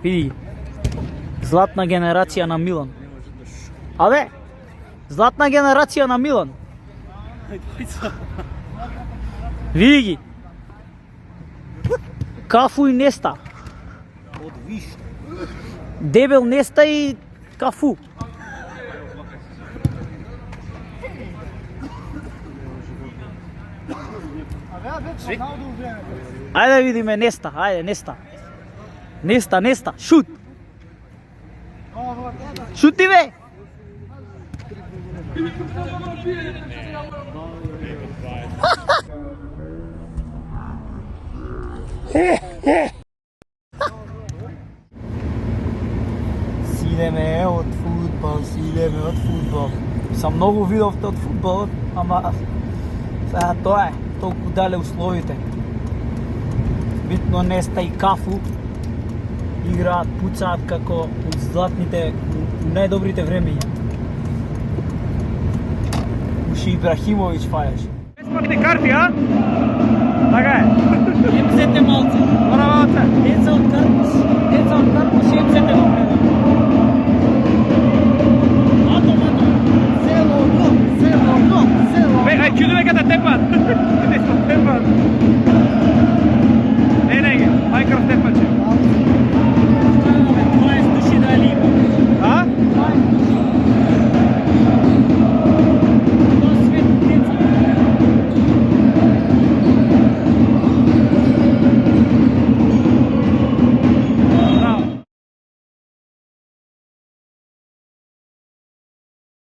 Види ги. Златна генерација на Милан. Абе, златна генерација на Милан. Види ги. Кафу и Неста. Дебел Неста и Кафу. Ајде да видиме Неста, ајде Неста. Неста, шут. Шути бе. Сидеме од фудбал. Сам многу видовте од фудбалот, ама сега тоа е, толку дале условите. Битно Неста и Кафу играат, пуцаат како златните, најдобрите времења. Уши Ибрахимович фајаш. Бесплатни карти, а? Така е. МЗТ малце. Мора малце. Деца од Карпус, МЗТ го гледам.